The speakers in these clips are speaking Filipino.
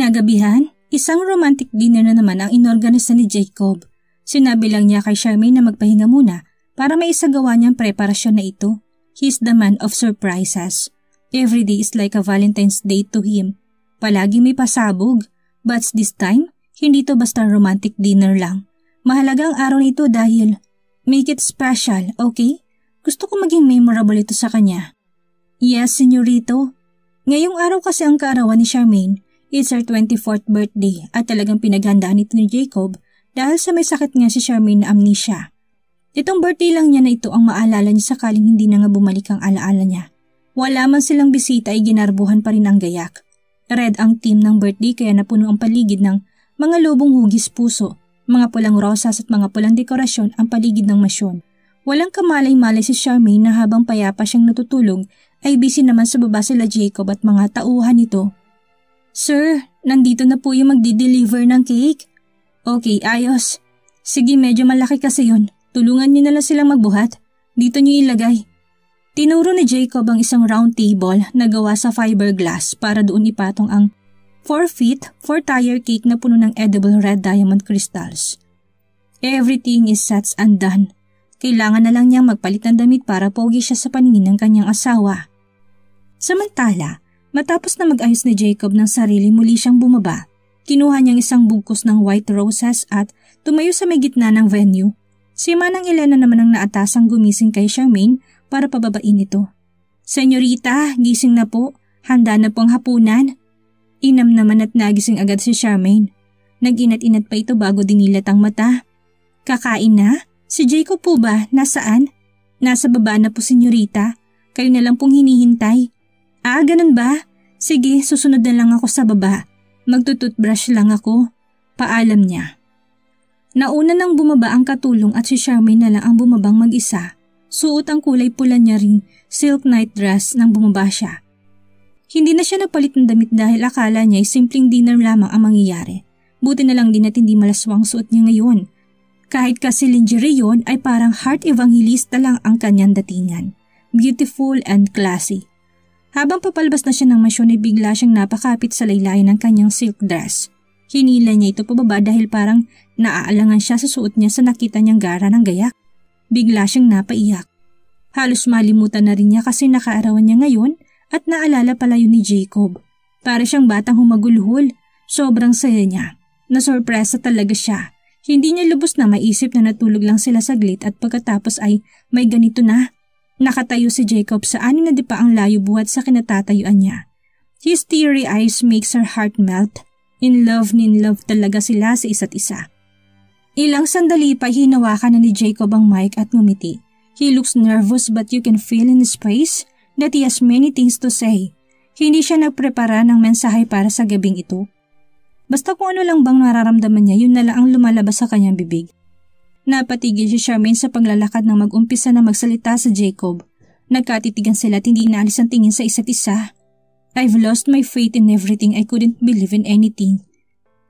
Kinagabihan, isang romantic dinner na naman ang inorganisa ni Jacob. Sinabi lang niya kay Charmaine na magpahinga muna para maisagawa niyang preparasyon na ito. He's the man of surprises. Every day is like a Valentine's Day to him. Palagi may pasabog. But this time, hindi to basta romantic dinner lang. Mahalagang araw nito dahil make it special, okay? Gusto ko maging memorable ito sa kanya. Yes, senyorito. Ngayong araw kasi ang kaarawan ni Charmaine. It's her 24th birthday at talagang pinaghandaan ito ni Jacob dahil sa may sakit nga si Charmaine na amnesia. Itong birthday lang niya na ito ang maalala niya sakaling hindi na nga bumalik ang alaala niya. Wala man silang bisita ay ginarbuhan pa rin ang gayak. Red ang theme ng birthday kaya napuno ang paligid ng mga lubong hugis puso, mga pulang rosas at mga pulang dekorasyon ang paligid ng masyon. Walang kamalay-malay si Charmaine na habang payapa siyang natutulog ay busy naman sa baba sila Jacob at mga tauhan nito. Sir, nandito na po yung magdi-deliver ng cake. Okay, ayos. Sige, medyo malaki kasi yun. Tulungan niyo na lang silang magbuhat. Dito niyo ilagay. Tinuro ni Jacob ang isang round table na gawa sa fiberglass para doon ipatong ang 4 feet 4 tire cake na puno ng edible red diamond crystals. Everything is set and done. Kailangan na lang niyang magpalit ng damit para pogi siya sa paningin ng kanyang asawa. Samantala, matapos na mag-ayos ni Jacob ng sarili muli siyang bumaba, kinuha niyang isang bugkos ng white roses at tumayo sa may gitna ng venue. Si Manang Elena naman ang naatasang gumising kay Charmaine para pababain ito. Senyorita, gising na po. Handa na po ang hapunan. Inam naman at nagising agad si Charmaine. Nag-inat-inat pa ito bago dinilat ang mata. Kakain na? Si Jacob po ba? Nasaan? Nasa baba na po, senyorita. Kayo na lang pong hinihintay. Ah, ganun ba? Sige, susunod na lang ako sa baba. Magtututbrush lang ako. Paalam niya. Nauna nang bumaba ang katulong at si Charmaine na lang ang bumabang mag-isa. Suot ang kulay pula niya ring silk night dress nang bumaba siya. Hindi na siya nagpalit ng damit dahil akala niya ay simpleng dinner lamang ang mangyayari. Buti na lang din at hindi malaswang suot niya ngayon. Kahit kasi lingerie yun ay parang heart evangelista lang ang kanyang datingan. Beautiful and classy. Habang papalabas na siya ng masyon ay bigla siyang napakapit sa laylayan ng kanyang silk dress. Hinila niya ito pababa dahil parang naaalangan siya sa suot niya sa nakita niyang gara ng gayak. Bigla siyang napaiyak. Halos malimutan na rin niya kasi nakaarawan niya ngayon at naalala pala yun ni Jacob. Para siyang batang humagulhol. Sobrang saya niya. Nasorpresa talaga siya. Hindi niya lubos na maisip na natulog lang sila saglit at pagkatapos ay may ganito na. Nakatayo si Jacob sa 6 na dipaang layo buhat sa kinatatayuan niya. His teary eyes makes her heart melt. In love talaga sila sa isa't isa. Ilang sandali pa hinawakan na ni Jacob ang mic at ngumiti. He looks nervous but you can feel in his face that he has many things to say. Hindi siya nagprepara ng mensahe para sa gabing ito. Basta kung ano lang bang nararamdaman niya, yun na lang ang lumalabas sa kanyang bibig. Napatigil si Charmaine sa paglalakad nang mag-umpisa na magsalita sa Jacob. Nagkatitigan sila at hindi inaalis ang tingin sa isa't isa. I've lost my faith in everything. I couldn't believe in anything.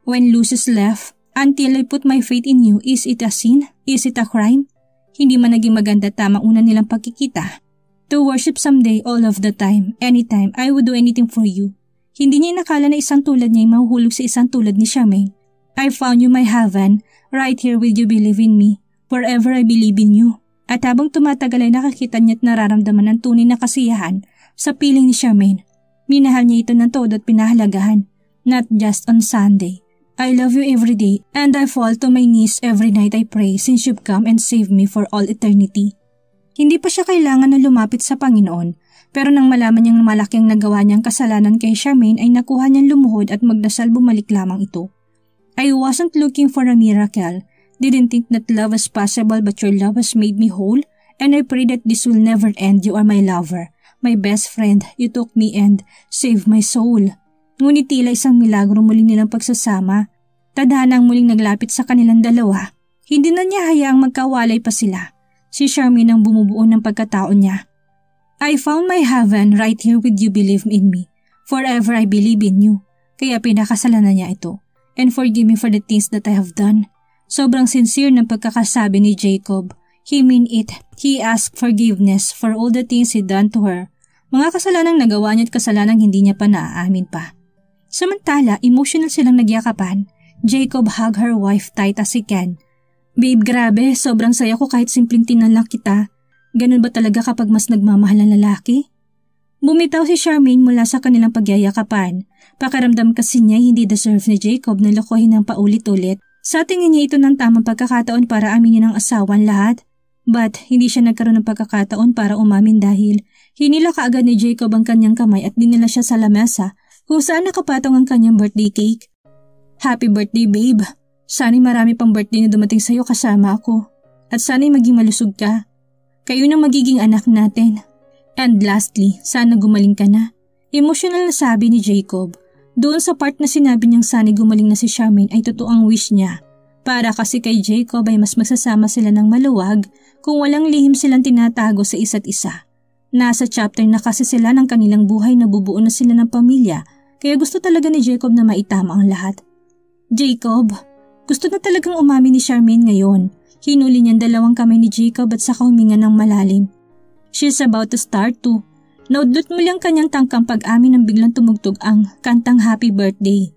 When Lucis left, until I put my faith in you, is it a sin? Is it a crime? Hindi man naging maganda tamang una nilang pagkikita. To worship someday, all of the time, anytime, I would do anything for you. Hindi niya inakala na isang tulad niya ay mahuhulog sa isang tulad ni Charmaine. I found you my heaven. Right here will you believe in me. Forever I believe in you. At habang tumatagal ay nakakita niya at nararamdaman ang tunay na kasiyahan sa piling ni Charmaine. Minahal niya ito ng todo at pinahalagahan. Not just on Sunday. I love you every day and I fall to my knees every night I pray since you've come and saved me for all eternity. Hindi pa siya kailangan na lumapit sa Panginoon, pero nang malaman niyang malaking nagawa niyang kasalanan kay Charmaine ay nakuha niyang lumuhod at magdasal bumalik lamang ito. I wasn't looking for a miracle, didn't think that love was possible but your love has made me whole and I pray that this will never end. You are my lover, my best friend, you took me and saved my soul. Ngunit tila isang milagro muli nilang pagsasama, tadhanang muling naglapit sa kanilang dalawa. Hindi na niya hayaang magkawalay pa sila. Si Charmaine ang bumubuo ng pagkatao niya. I found my heaven right here with you, believe in me. Forever I believe in you. Kaya pinakasalan na niya ito. And forgive me for the things that I have done. Sobrang sincere ng pagkakasabi ni Jacob. He mean it. He asked forgiveness for all the things he done to her. Mga kasalanang nagawa niya at kasalanang hindi niya pa naaamin pa. Samantala, emotional silang nagyakapan. Jacob hugged her wife tight as he can. Babe, grabe, sobrang saya ko kahit simpleng tinanlang kita. Ganun ba talaga kapag mas nagmamahal ang lalaki? Bumitaw si Charmaine mula sa kanilang pagyayakapan. Pakiramdam kasi niya hindi deserve ni Jacob na lokohin ng paulit-ulit. Sa tingin niya ito ng tamang pagkakataon para aminin ng asawan lahat. But hindi siya nagkaroon ng pagkakataon para umamin dahil hinila kaagad ni Jacob ang kanyang kamay at dinala siya sa lamesa kung saan nakapatong ang kanyang birthday cake. Happy birthday, babe. Sana'y marami pang birthday na dumating sa'yo kasama ako. At sana'y maging malusog ka. Kayo nang magiging anak natin. And lastly, sana gumaling ka na. Emotional na sabi ni Jacob. Doon sa part na sinabi niyang sana'y gumaling na si Charmaine ay totoo ang wish niya. Para kasi kay Jacob ay mas magsasama sila ng maluwag kung walang lihim silang tinatago sa isa't isa. Nasa chapter na kasi sila ng kanilang buhay na bubuo na sila ng pamilya kaya gusto talaga ni Jacob na maitama ang lahat. Jacob, gusto na talagang umamin ni Charmaine ngayon. Hinuli niyang dalawang kamay ni Jacob at saka huminga ng malalim. She's about to start to. Naudlot muli ang kanyang tangkang pag-amin nang biglang tumugtog ang kantang Happy Birthday.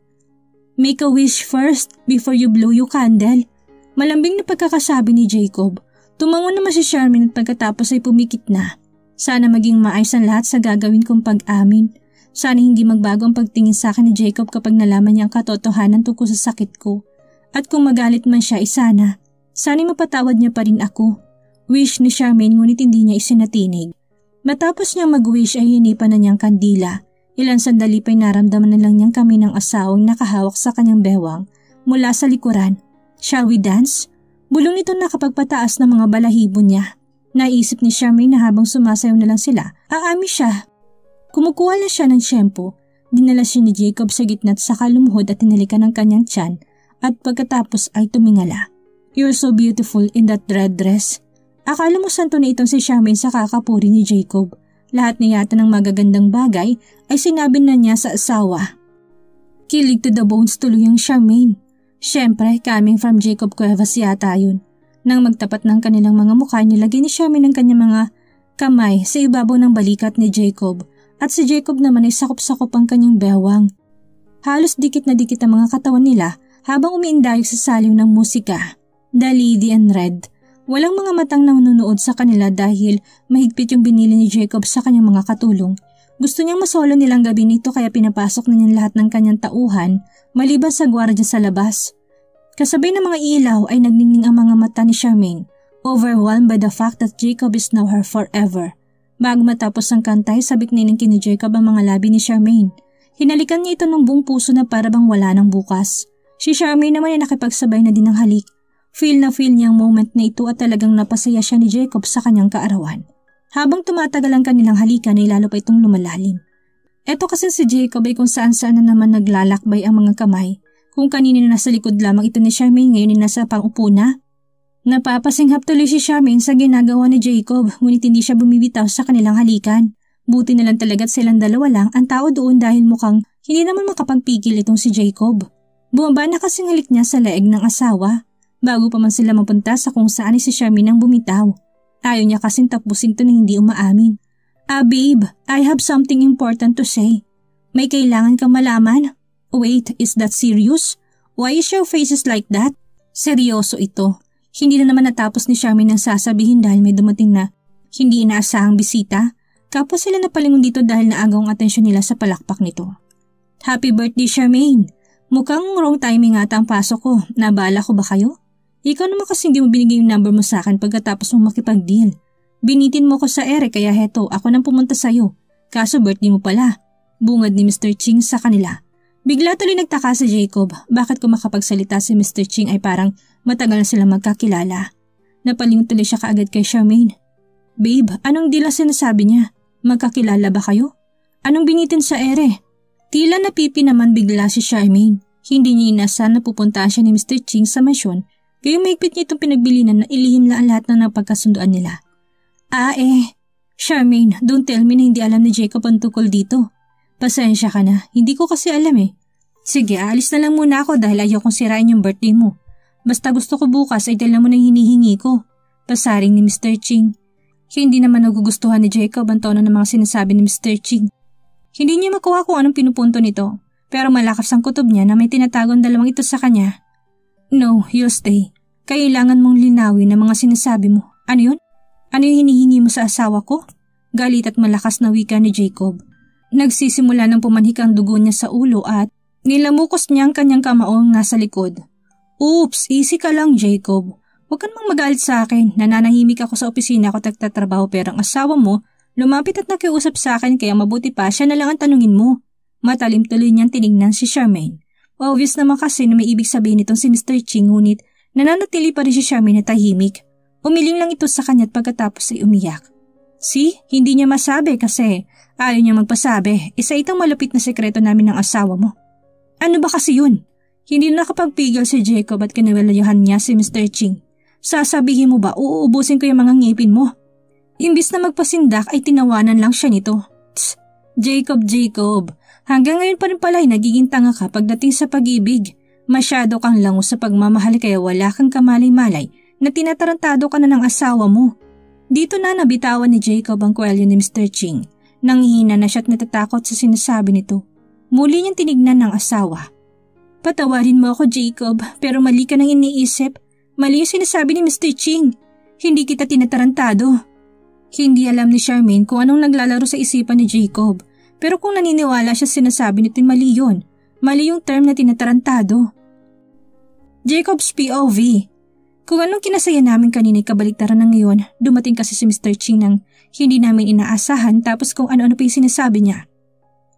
Make a wish first before you blow your candle. Malambing na pagkakasabi ni Jacob. Tumango naman si Charmaine at pagkatapos ay pumikit na. Sana maging maayos ang lahat sa gagawin kong pag-amin. Sana hindi magbago ang pagtingin sa akin ni Jacob kapag nalaman niya ang katotohanan tungkol sa sakit ko. At kung magalit man siya, sana'y mapatawad niya pa rin ako. Wish ni Charmaine ngunit hindi niya isinatinig. Matapos niyang mag-wish ay hinipan na niyang kandila. Ilang sandali pa'y naramdaman na lang niyang kami ng asawang nakahawak sa kanyang bewang mula sa likuran. Shall we dance? Bulong nito nakapagpataas ng mga balahibo niya. Naisip ni Charmaine na habang sumasayaw na lang sila, aami siya. Kumukuha na siya ng shampoo. Dinala siya ni Jacob sa gitna at saka lumuhod at tinalikan ng kanyang tiyan at pagkatapos ay tumingala. You're so beautiful in that red dress. Akala mo santo na itong si Charmaine sa kakapuri ni Jacob. Lahat na yata ng magagandang bagay ay sinabi na niya sa asawa. Kilig to the bones tuloy ang Charmaine. Siyempre, coming from Jacob Cuevas yata yun. Nang magtapat ng kanilang mga mukha, nilagay ni Charmaine ang kanyang mga kamay sa ibabaw ng balikat ni Jacob at si Jacob naman ay sakop-sakop ang kanyang bewang. Halos dikit na dikit ang mga katawan nila habang umiindayog sa saliw ng musika. The Lady in Red. Walang mga matang nanonood sa kanila dahil mahigpit yung binili ni Jacob sa kanyang mga katulong. Gusto niyang masolo nilang gabi nito kaya pinapasok na niyang lahat ng kanyang tauhan maliban sa gwardiya sa labas. Kasabay ng mga ilaw ay nagningning ang mga mata ni Charmaine, overwhelmed by the fact that Jacob is now her forever. Bago matapos ang kantay, sabik niningkin ni Jacob ang mga labi ni Charmaine. Hinalikan niya ito ng buong puso na para bang wala ng bukas. Si Charmaine naman ay nakipagsabay na din ng halik. Feel na feel niya ang moment na ito at talagang napasaya siya ni Jacob sa kanyang kaarawan. Habang tumatagal ang kanilang halikan ay lalo pa itong lumalalim. Eto kasi si Jacob ay kung saan-saan na naman naglalakbay ang mga kamay. Kung kanina na nasa likod lamang ito ni Charmaine, ngayon ay nasa pang-upo na. Napapasinghap tuloy si Charmaine sa ginagawa ni Jacob ngunit hindi siya bumibitaw sa kanilang halikan. Buti na lang talaga't silang dalawa lang ang tao doon dahil mukhang hindi naman makapagpigil itong si Jacob. Bumaba na kasing halik niya sa leeg ng asawa. Bago pa man sila mapunta sa kung saan si Charmaine ang bumitaw. Ayaw niya kasing tapusin to na hindi umaamin. Babe, I have something important to say. May kailangan kang malaman. Wait, is that serious? Why is your faces like that? Seryoso ito. Hindi na naman natapos ni Charmaine ang sasabihin dahil may dumating na hindi inaasahang bisita. Kapwa sila napalingon dito dahil naagaw ang atensyon nila sa palakpak nito. Happy birthday, Charmaine! Mukhang wrong timing ata ang pasok ko. Nabala ko ba kayo? Ikaw naman kasi hindi mo binigay yung number mo sa akin pagkatapos mong makipag-deal. Binitin mo ko sa ere kaya heto ako nang pumunta sa'yo. Kaso birthday mo pala. Bungad ni Mr. Ching sa kanila. Bigla tuloy nagtaka si Jacob. Bakit kung makapagsalita si Mr. Ching ay parang matagal na sila magkakilala. Napalingon tuloy siya kaagad kay Charmaine. Babe, anong deal ang sinasabi niya? Magkakilala ba kayo? Anong binitin sa ere? Tila napipi naman bigla si Charmaine. Hindi niya inasahan na pupuntaan siya ni Mr. Ching sa mansyon. Kaya mahigpit niya itong pinagbilinan na ilihim na ang lahat ng napagkasunduan nila. Charmaine, don't tell me na hindi alam ni Jacob ang tungkol dito. Pasensya ka na, hindi ko kasi alam eh. Sige, aalis na lang muna ako dahil ayaw kong sirain yung birthday mo. Basta gusto ko bukas ay dala mo na hinihingi ko. Pasaring ni Mr. Ching. Hindi naman nagugustuhan ni Jacob ang tono ng mga sinasabi ni Mr. Ching. Hindi niya makuha kung anong pinupunto nito. pero malakas ang kutob niya na may tinatagong dalawang ito sa kanya. No, you'll stay. Kailangan mong linawin ang mga sinasabi mo. Ano yun? Ano yung hinihingi mo sa asawa ko? Galit at malakas na wika ni Jacob. Nagsisimula ng pumanhik ang dugo niya sa ulo at nilamukos niya ang kanyang kamaong nasa likod. Oops, easy ka lang Jacob. Huwag ka namang magalit sa akin. Nananahimik ako sa opisina ko at nagtatrabaho pero ang asawa mo lumapit at nakiusap sa akin kaya mabuti pa siya na lang ang tanungin mo. Matalim tuloy niyang tinignan si Charmaine. Obvious naman kasi na may ibig sabihin itong si Mr. Ching ngunit nananatili pa rin si Charmaine na tahimik. Umiling lang ito sa kanya at pagkatapos ay umiyak. See, hindi niya masabi kasi ayaw niya magpasabi. Isa itong malupit na sekreto namin ng asawa mo. Ano ba kasi yun? Hindi na nakapagpigil si Jacob at kinawalayuhan niya si Mr. Ching. Sasabihin mo ba uubusin ko yung mga ngipin mo? Imbis na magpasindak ay tinawanan lang siya nito. Tss, Jacob. Hanggang ngayon pa rin pala ay nagiging tanga ka pagdating sa pag-ibig. Masyado kang lango sa pagmamahal kaya wala kang kamalay-malay na tinatarantado ka na ng asawa mo. Dito na nabitawan ni Jacob ang kwelyo ni Mr. Ching. Nanghihina na siya at natatakot sa sinasabi nito. Muli niyang tinignan ng asawa. Patawarin mo ako Jacob pero mali ka nang iniisip. Mali yung sinasabi ni Mr. Ching. Hindi kita tinatarantado. Hindi alam ni Charmaine kung anong naglalaro sa isipan ni Jacob. Pero kung naniniwala siya sinasabi nito mali yun. Mali yung term na tinatarantado. Jacob's POV. Kung anong kinasaya namin kanina kabaliktaran ng ngayon, dumating kasi si Mr. Ching nang hindi namin inaasahan tapos kung ano-ano pa yung sinasabi niya.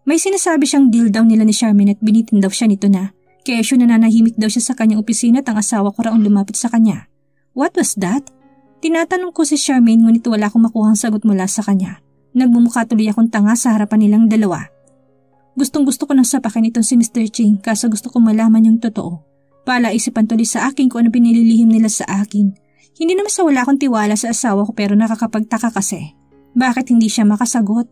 May sinasabi siyang deal daw nila ni Charmaine at binitin daw siya nito na kesyo nananahimik daw siya sa kanyang opisina at ang asawa ko raw ang lumapit sa kanya. What was that? Tinatanong ko si Charmaine ngunit wala akong makuhang sagot mula sa kanya. Nagmumukha tuloy akong tanga sa harapan nilang dalawa. Gustong-gusto ko nang sapakin itong si Mr. Ching kaso gusto ko malaman yung totoo. Palaisipan tuloy sa akin kung ano pinililihim nila sa akin. Hindi naman sa wala akong tiwala sa asawa ko pero nakakapagtaka kasi. Bakit hindi siya makasagot?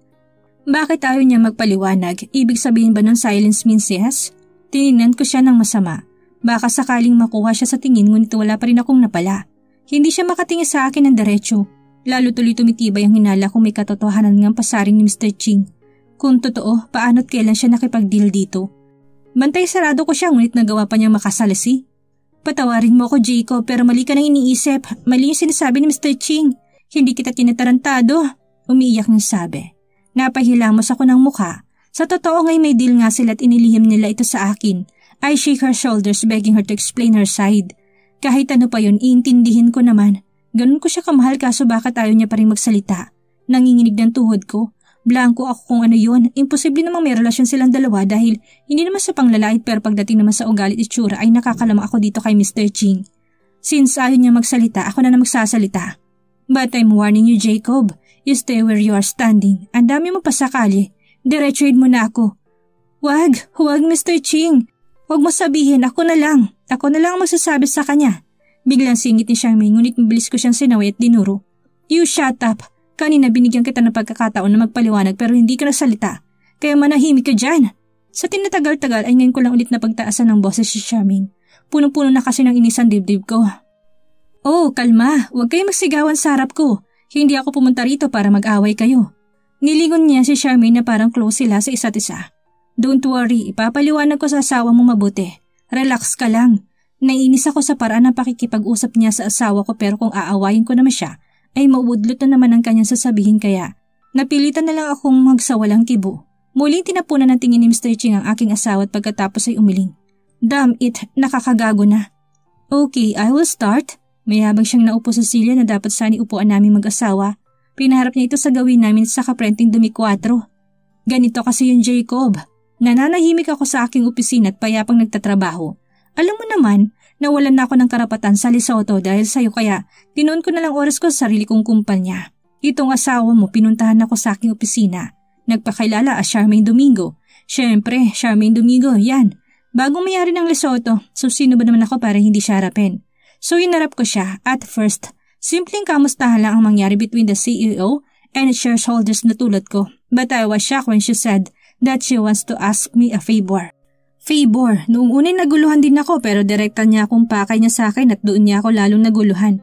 Bakit ayaw niya magpaliwanag? Ibig sabihin ba ng silence means yes? Tinignan ko siya ng masama. Baka sakaling makuha siya sa tingin ngunit wala pa rin akong napala. Hindi siya makatingin sa akin ng diretso. Lalo tuloy tumitibay ang hinala kung may katotohanan ngang pasaring ni Mr. Ching. Kung totoo, paano't kailan siya nakipag-deal dito? Bantay sarado ko siya ngunit nagawa pa niyang makasalisi. Patawarin mo ako Jacob pero mali ka nang iniisip. Mali yung sinasabi ni Mr. Ching. Hindi kita tinatarantado. Umiiyak niyang sabi. Napahilamos ako ng mukha. Sa totoo ngay may deal nga sila at inilihim nila ito sa akin. I shake her shoulders begging her to explain her side. Kahit ano pa yun, iintindihin ko naman. Ganun ko siya kamahal kaso bakit ayaw niya pa rin magsalita. Nanginginig ng tuhod ko. Blanco ako kung ano yun. Imposible namang may relasyon silang dalawa dahil hindi naman sa panglalait pero pagdating naman sa ugalit itsura ay nakakalamang ako dito kay Mr. Ching. Since ayaw niya magsalita, ako na magsasalita. But I'm warning you Jacob. You stay where you are standing. Ang dami mo pa sakali. Diretsuhin mo na ako. Huwag Mr. Ching. Huwag mo sabihin, ako na lang. Ako na lang ang magsasabi sa kanya. Biglang singit ni Charmaine ngunit mabilis ko siyang sinaway at dinuro. You shut up. Kanina binigyan kita ng pagkakataon na magpaliwanag pero hindi ka nasalita. Kaya manahimik ka dyan. Sa tinatagal-tagal ay ngayon ko lang ulit na pagtaasan ng boses si Charmaine. Punong-puno na kasi ng inis ang dibdib ko. Oh, kalma. Huwag kayo magsigawan sa harap ko. Hindi ako pumunta rito para mag-away kayo. Nilingon niya si Charmaine na parang close sila sa isa't isa. Don't worry, ipapaliwanag ko sa asawa mo mabuti. Relax ka lang. Naiinis ako sa paraan ng pakikipag-usap niya sa asawa ko pero kung aawayin ko naman siya, ay mauudlot na naman ang kanyang sasabihin kaya napilitan na lang akong magsawalang kibo. Muling tinapunan ng tingin ni Mr. Ching ang aking asawa at pagkatapos ay umiling. Damn it, nakakagago na. Okay, I will start. Mayabang siyang naupo sa silya na dapat sani upuan namin mag-asawa. Pinaharap niya ito sa gawin namin sa kaprenting dumi 4. Ganito kasi yung Jacob. Nananahimik ako sa aking opisina at payapang nagtatrabaho. Alam mo naman, nawalan na ako ng karapatan sa Lesotho dahil sa'yo kaya tinuon ko na lang oras ko sa sarili kong kumpanya. Itong asawa mo pinuntahan ako sa aking opisina. Nagpakilala as Charmaine Domingo. Siyempre, Charmaine Domingo, yan. Bagong mayari ng Lesotho, so sino ba naman ako para hindi siya harapin? So hinarap ko siya at first, simpleng kamustahan lang ang mangyari between the CEO and shareholders na tulad ko. But I was shocked when she said that she wants to ask me a favor. Favor, noong unay naguluhan din ako pero direkta niya akong pakay niya sa akin at doon niya ako lalong naguluhan.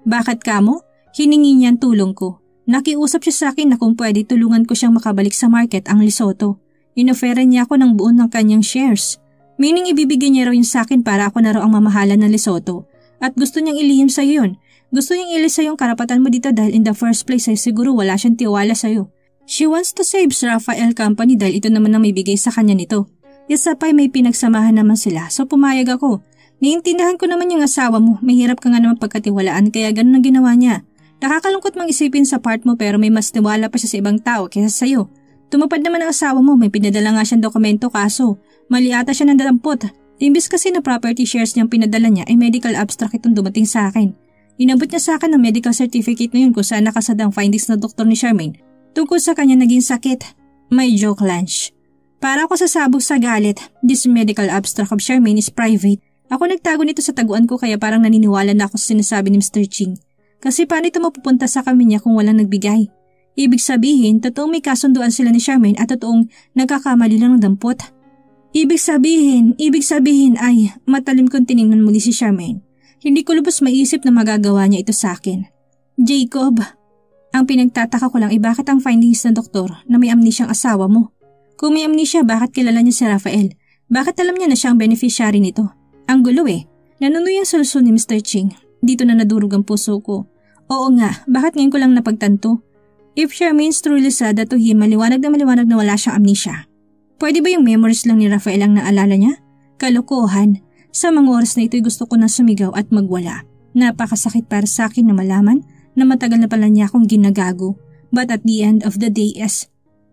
Bakit kamo? Hiningi niya ang tulong ko. Nakiusap siya sa akin na kung pwede tulungan ko siyang makabalik sa market ang Lesotho. Inoferan niya ako ng buo ng kanyang shares. Meaning ibibigay niya raw yun sa akin para ako na raw ang mamahalan ng Lesotho. At gusto niyang ilihim sa'yo yun. Gusto niyang ilis sa'yo yung karapatan mo dito dahil in the first place ay siguro wala siyang tiwala sa'yo. She wants to save Raphael Company dahil ito naman ang may bigay sa kanya nito. Isa pa may pinagsamahan naman sila so pumayag ako. Naiintindihan ko naman yung asawa mo, mahirap ka nga naman pagkatiwalaan kaya ganun ang ginawa niya. Nakakalungkot mang isipin sa part mo pero may mas tiwala pa siya sa ibang tao kaysa sa'yo. Tumupad naman ang asawa mo, may pinadala nga siyang dokumento kaso mali ata siya ng dalampot. Imbis kasi na property shares niyang pinadala niya ay medical abstract itong dumating sa akin. Inabot niya sa akin ang medical certificate na yun kung saan nakasad ang findings ng doktor ni Charmaine tungkol sa kanya naging sakit. May joke lunch. Para ako sasabog sa galit, this medical abstract of Charmaine is private. Ako nagtago nito sa taguan ko kaya parang naniniwala na ako sa sinasabi ni Mr. Ching. Kasi paano ito mapupunta sa kami niya kung walang nagbigay? Ibig sabihin, totoong may kasunduan sila ni Charmaine at totoong nagkakamali lang ng dampot. Ibig sabihin ay matalim kong tiningnan muli si Charmaine. Hindi ko lubos maisip na magagawa niya ito sa akin. Jacob, ang pinagtataka ko lang ay bakit ang findings ng doktor na may amnesia ang asawa mo? Kung may amnesia, bakit kilala niya si Raphael? Bakit alam niya na siya ang beneficiary nito? Ang gulo eh. Nanunoy ang solusyon ni Mr. Ching. Dito na nadurog ang puso ko. Oo nga, bakit ngayon ko lang napagtanto? If Charmaine's truly said that to him, maliwanag na wala siyang amnesia. Pwede ba yung memories lang ni Raphael ang naalala niya? Kalokohan. Sa mga oras na ito'y gusto ko na sumigaw at magwala. Napakasakit para sa akin na malaman na matagal na pala niya akong ginagago. But at the end of the day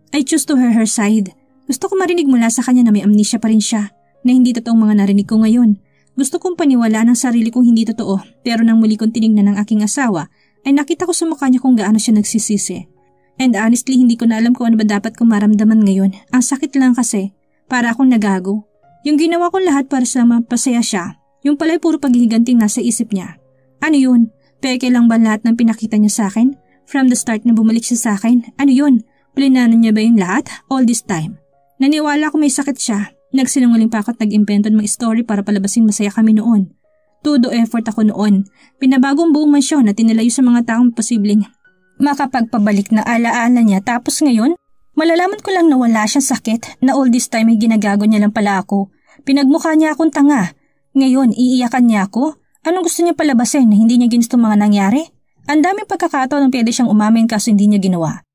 I choose to hear her side. Gusto ko marinig mula sa kanya na may amnesia pa rin siya, na hindi totoong mga narinig ko ngayon. Gusto kong paniwalaan ang sarili kong hindi totoo, pero nang muli kong tinignan ng aking asawa, ay nakita ko sa mukha niya kung gaano siya nagsisisi. And honestly, hindi ko na alam kung ano ba dapat kong maramdaman ngayon. Ang sakit lang kasi, para akong nagago. Yung ginawa kong lahat para sa mapasaya siya, yung pala'y puro paghihiganting nasa isip niya. Ano yun? Peke lang ba lahat ng pinakita niya sa akin? From the start na bumalik siya sa akin, ano yun? Plinanan niya ba yung lahat? All this time. Naniwala ko may sakit siya. Nagsinungaling pa ako at nag-invento ng mga story para palabasing masaya kami noon. Todo effort ako noon. Pinabagong buong mansyon na tinilayo sa mga taong posibleng makapagpabalik na alaala niya tapos ngayon, malalaman ko lang na wala siyang sakit na all this time ay ginagago niya lang pala ako. Pinagmukha niya akong tanga. Ngayon, iiyakan niya ako? Anong gusto niya palabasin na hindi niya ginusto mga nangyari? Ang daming pagkakataon ng pwede siyang umamin kaso hindi niya ginawa.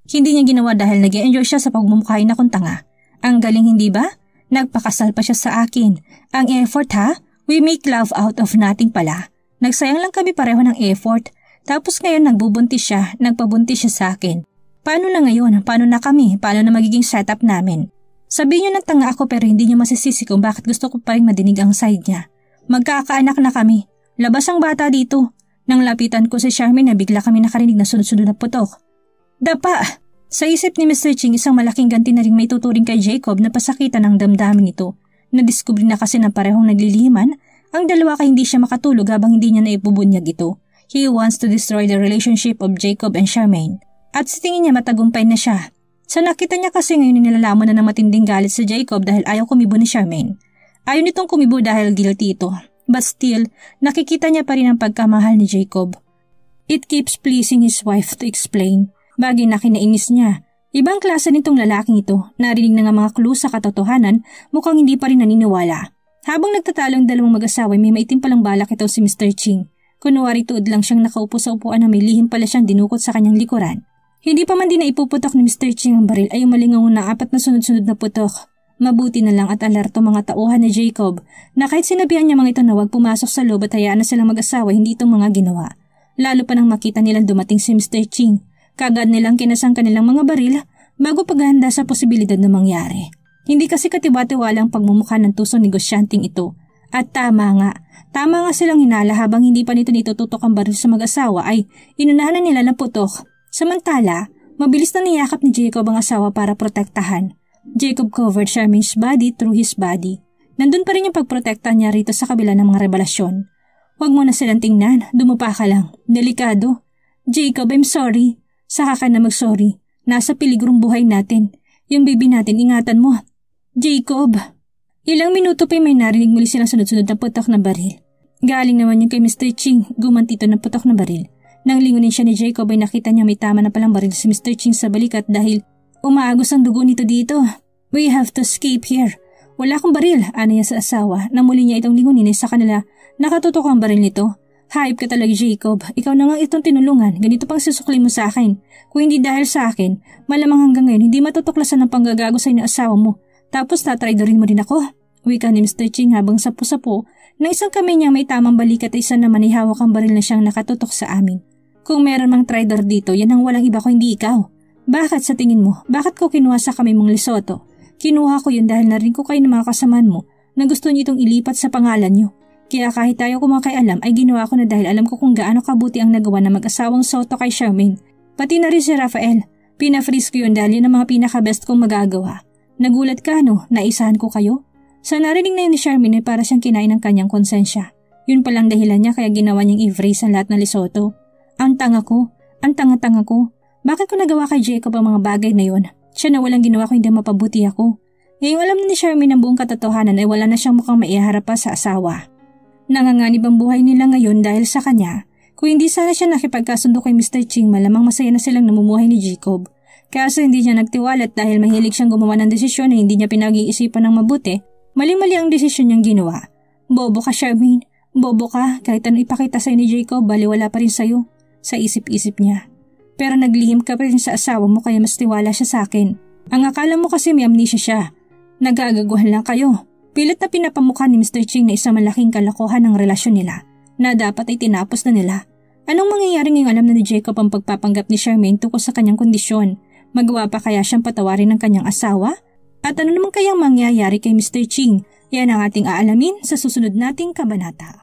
Hindi niya ginawa dahil nag-e-enjoy siya sa pagmumukhain akong tanga. Ang galing hindi ba? Nagpakasal pa siya sa akin. Ang effort ha? We make love out of nothing pala. Nagsayang lang kami pareho ng effort. Tapos ngayon nagbubuntis siya, nagpabuntis siya sa akin. Paano na ngayon? Paano na kami? Paano na magiging setup namin? Sabihin niyo ng tanga ako pero hindi niyo masisisi kung bakit gusto ko pa rin madinig ang side niya. Magkakaanak na kami. Labas ang bata dito. Nang lapitan ko si Charmaine na bigla kami nakarinig na sunod-sunod na putok. Dapa! Sa isip ni Mr. Ching isang malaking ganti na rin may tuturing kay Jacob na pasakitan ng damdamin nito. Nadiskubre na kasi na parehong naglilihiman, ang dalawa kay hindi siya makatulog habang hindi niya naipubunyag ito. He wants to destroy the relationship of Jacob and Charmaine. At sa tingin niya matagumpay na siya. Sa nakita niya kasi ngayon nilalamon na ng matinding galit sa Jacob dahil ayaw kumibo ni Charmaine. Ayaw nitong kumibo dahil guilty ito. But still, nakikita niya pa rin ang pagkamahal ni Jacob. It keeps pleasing his wife to explain. Bagay na kinainis niya. Ibang klase nitong lalaking ito, narinig na nga mga clue sa katotohanan, mukhang hindi pa rin naniniwala. Habang nagtatalo ang dalawang mag-asawa, may maitim palang balak ito si Mr. Ching. Kunwari tuod lang siyang nakaupo sa upuan na may lihim pala siyang dinukot sa kanyang likuran. Hindi pa man din na ipuputok ni Mr. Ching ang baril ay umalingaw na 4 na sunod-sunod na putok. Mabuti na lang at alerto mga tauhan ni Jacob na kahit sinabihan niya mga ito na huwag pumasok sa loob at hayaan na silang mag-asawa hindi itong mga ginawa. Lalo pa nang makita nilang dumating si Mr. Ching. Kagad nilang kinasang kanilang mga baril bago paghahanda sa posibilidad na mangyari. Hindi kasi katiwa-tiwala ang pagmumukha ng tusong negosyanteng ito. At tama nga silang hinala habang hindi pa nito nitututok ang baril sa mag-asawa ay inunahan na nila ng putok. Samantala, mabilis na niyakap ni Jacob ang asawa para protektahan. Jacob covered Charmaine's body through his body. Nandun pa rin yung pagprotekta niya rito sa kabila ng mga revelasyon. Huwag mo na silang tingnan, dumapa ka lang. Delikado. Jacob, I'm sorry. Saka ka na mag-sorry. Nasa peligrong buhay natin. Yung baby natin, ingatan mo. Jacob! Ilang minuto pa may narinig muli silang sunod-sunod na putok na baril. Galing naman yung kay Mr. Ching, gumantito ng putok na baril. Nang lingunin siya ni Jacob ay nakita niya may tama na palang baril si Mr. Ching sa balikat dahil umaagos ang dugo nito dito. We have to escape here. Wala akong baril, ana niya sa asawa na muli niya itong lingunin sa kanila. Nakatutok ang baril nito. Hayop ka talaga, Jacob. Ikaw na nga itong tinulungan. Ganito pang susukli mo sa akin. Kung hindi dahil sa akin, malamang hanggang ngayon hindi matutuklasan ng panggagago sa inyo asawa mo. Tapos tatraidorin mo rin ako. Wika ni Mr. Ching habang sapo-sapo na isang kamay niya may tamang balikat at isa naman ay hawak ang baril na siyang nakatutok sa amin. Kung meron mang traidor dito, yan ang walang iba ko hindi ikaw. Bakit sa tingin mo? Bakit ko kinuha sa kamay mong Lesotho? Kinuha ko yun dahil narinig ko kayo ng mga kasamaan mo na gusto niyo itong ilipat sa pangalan niyo. Kaya kahit tayo kumakaialam ay ginawa ko na dahil alam ko kung gaano kabuti ang nagawa ng mag-asawang Soto kay Charmaine. Pati na rin si Rafael. Pina-freeze ko yun dahil yun ang mga pinaka-best kong magagawa. Nagulat ka no? Naisahan ko kayo? Sa narinig na yun ni Charmaine ay para siyang kinain ng kanyang konsensya. Yun palang dahilan niya kaya ginawa niyang i-freeze ang lahat ng Lesotho. Ang tanga ko. Ang tanga-tanga ko. Bakit ko nagawa kay Jacob ang mga bagay na yun? Siya na walang ginawa ko hindi mapabuti ako. Ngayong alam na ni Charmaine ang buong katotohanan ay wala na siyang mukhang maiharap pa sa asawa. Nanganganib ang buhay nila ngayon dahil sa kanya. Kung hindi sana siya nakipagkasundo kay Mr. Ching, malamang masaya na silang namumuhay ni Jacob. Kaso hindi niya nagtiwalat dahil mahilig siyang gumawa ng desisyon na hindi niya pinag-iisipan ng mabuti. Mali-mali ang desisyon niyang ginawa. Bobo ka, Charmaine. Bobo ka. Kahit ano ipakita sa'yo ni Jacob, baliwala pa rin sa'yo. Sa isip-isip niya. Pero naglihim ka pa rin sa asawa mo kaya mas tiwala siya sa akin. Ang akala mo kasi may amnesia siya. Nagagaguhan lang kayo. Pilit na pinapamukha ni Mr. Ching na isang malaking kalokohan ng relasyon nila na dapat ay tinapos na nila. Anong mangyayari ngayong alam na ni Jacob ang pagpapanggap ni Charmaine tungkol sa kanyang kondisyon? Magawa pa kaya siyang patawarin ng kanyang asawa? At ano naman kayang mangyayari kay Mr. Ching? Yan ang ating aalamin sa susunod nating kabanata.